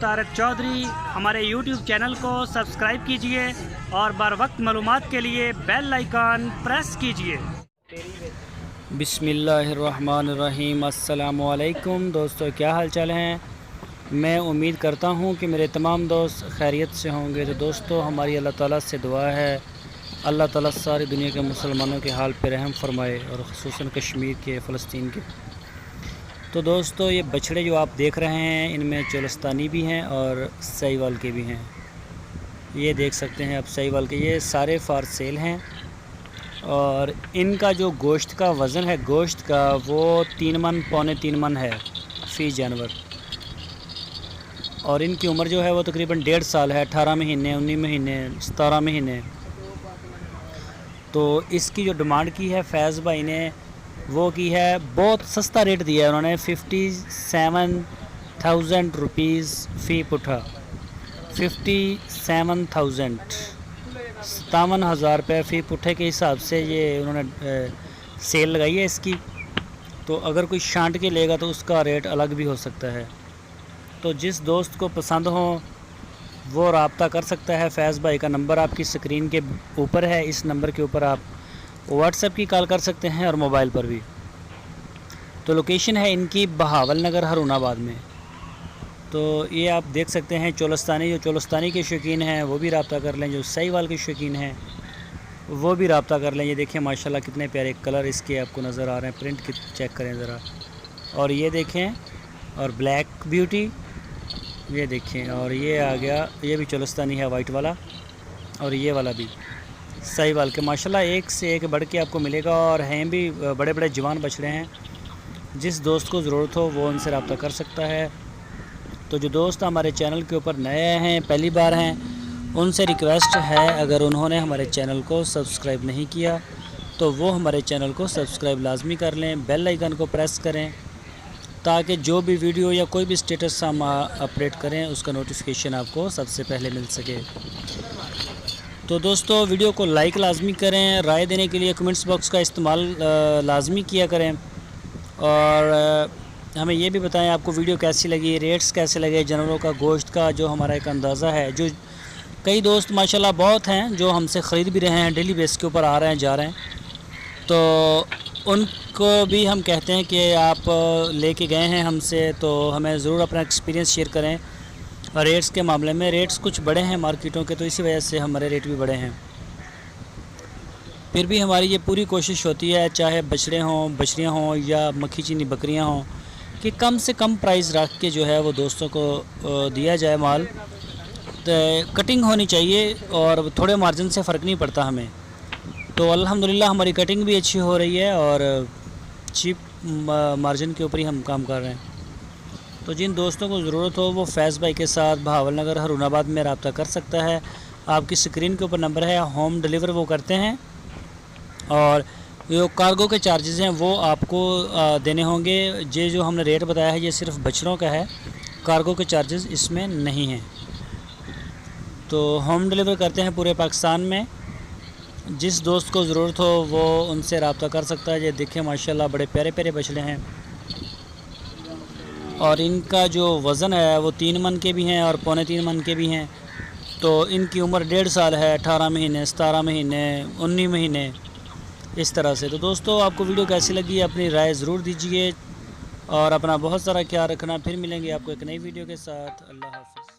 तारिक चौधरी। हमारे YouTube channel को subscribe कीजिए और बर वक्त मालूमात के लिए बेल आइकन प्रेस कीजिए। बिस्मिल्लाहिर्रहमानिर्रहीम। अस्सलामु अलैकुम दोस्तों, क्या हाल चाल हैं। मैं उम्मीद करता हूं कि मेरे तमाम दोस्त खैरियत से होंगे। तो दोस्तों, हमारी अल्लाह ताला से दुआ है, अल्लाह ताला सारी दुनिया के मुसलमानों के हाल पर रहम फरमाए और ख़ुसूसन कश्मीर के, फ़लस्तीन के। तो दोस्तों, ये बछड़े जो आप देख रहे हैं, इनमें चोलस्तानी भी हैं और साहिवाल के भी हैं। ये देख सकते हैं आप साहिवाल के, ये सारे फार सेल हैं। और इनका जो गोश्त का वज़न है, गोश्त का, वो 3 मन पौने 3 मन है फ़ी जानवर। और इनकी उम्र जो है वो तकरीबन 1.5 साल है। 18 महीने, 19 महीने, 17 महीने। तो इसकी जो डिमांड की है फैज़ भाई ने, वो की है, बहुत सस्ता रेट दिया है उन्होंने, 57,000 रुपीज़ फ़ी पुठा। 57,000, 57,000 रुपये फ़ी पुठे के हिसाब से ये उन्होंने सेल लगाई है इसकी। तो अगर कोई छांट के लेगा तो उसका रेट अलग भी हो सकता है। तो जिस दोस्त को पसंद हो वो रब्ता कर सकता है। फैज़ भाई का नंबर आपकी स्क्रीन के ऊपर है, इस नंबर के ऊपर आप व्हाट्सएप की कॉल कर सकते हैं और मोबाइल पर भी। तो लोकेशन है इनकी बहावल नगर, हरुणाबाद में। तो ये आप देख सकते हैं चोलस्तानी, जो चोलस्तानी के शौकीन हैं वो भी रब्ता कर लें, जो साहिवाल के शौकीन हैं वो भी रब्ता कर लें। ये देखें माशाल्लाह कितने प्यारे कलर इसके आपको नज़र आ रहे हैं। प्रिंट की चेक करें ज़रा, और ये देखें, और ब्लैक ब्यूटी ये देखें। और ये आ गया, ये भी चोलस्तानी है वाइट वाला, और ये वाला भी साहिवाल के। माशाल्लाह एक से एक बढ़ के आपको मिलेगा, और हैं भी बड़े बड़े जवान बछड़े हैं। जिस दोस्त को ज़रूरत हो वो उनसे रब्ता कर सकता है। तो जो दोस्त हमारे चैनल के ऊपर नए हैं, पहली बार हैं, उनसे रिक्वेस्ट है, अगर उन्होंने हमारे चैनल को सब्सक्राइब नहीं किया तो वो हमारे चैनल को सब्सक्राइब लाजमी कर लें, बेल आइकन को प्रेस करें, ताकि जो भी वीडियो या कोई भी स्टेटस हम अपडेट करें उसका नोटिफिकेशन आपको सबसे पहले मिल सके। तो दोस्तों, वीडियो को लाइक लाजमी करें, राय देने के लिए कमेंट्स बॉक्स का इस्तेमाल लाजमी किया करें, और हमें ये भी बताएं आपको वीडियो कैसी लगी, रेट्स कैसे लगे जानवरों का, गोश्त का, जो हमारा एक अंदाज़ा है। जो कई दोस्त माशाल्लाह बहुत हैं जो हमसे ख़रीद भी रहे हैं, डेली बेस के ऊपर आ रहे हैं, जा रहे हैं। तो उनको भी हम कहते हैं कि आप लेके गए हैं हमसे, तो हमें ज़रूर अपना एक्सपीरियंस शेयर करें। रेट्स के मामले में रेट्स कुछ बड़े हैं मार्केटों के, तो इसी वजह से हमारे रेट भी बड़े हैं। फिर भी हमारी ये पूरी कोशिश होती है, चाहे बछड़े हों, बछड़ियाँ हों या मक्खी चीनी बकरियाँ हों, कि कम से कम प्राइस रख के जो है वो दोस्तों को दिया जाए माल। तो कटिंग होनी चाहिए और थोड़े मार्जिन से फ़र्क नहीं पड़ता हमें। तो अल्हम्दुलिल्लाह हमारी कटिंग भी अच्छी हो रही है और चीप मार्जिन के ऊपर ही हम काम कर रहे हैं। तो जिन दोस्तों को ज़रूरत हो वो फैज़ भाई के साथ बहावल नगर, हरुणाबाद में रब्ता कर सकता है। आपकी स्क्रीन के ऊपर नंबर है, होम डिलीवर वो करते हैं, और जो कार्गो के चार्जेस हैं वो आपको देने होंगे। ये जो हमने रेट बताया है ये सिर्फ बछड़ों का है, कार्गो के चार्जेस इसमें नहीं हैं। तो होम डिलीवर करते हैं पूरे पाकिस्तान में। जिस दोस्त को ज़रूरत हो वो उनसे रब्ता कर सकता है। ये देखें माशाल्लाह बड़े प्यारे प्यारे बछड़े हैं, और इनका जो वज़न है वो 3 मन के भी हैं और पौने 3 मन के भी हैं। तो इनकी उम्र 1.5 साल है, 18 महीने, 17 महीने, 19 महीने, इस तरह से। तो दोस्तों, आपको वीडियो कैसी लगी अपनी राय ज़रूर दीजिए, और अपना बहुत सारा ख्याल रखना। फिर मिलेंगे आपको एक नई वीडियो के साथ। अल्लाह हाफ़िज़।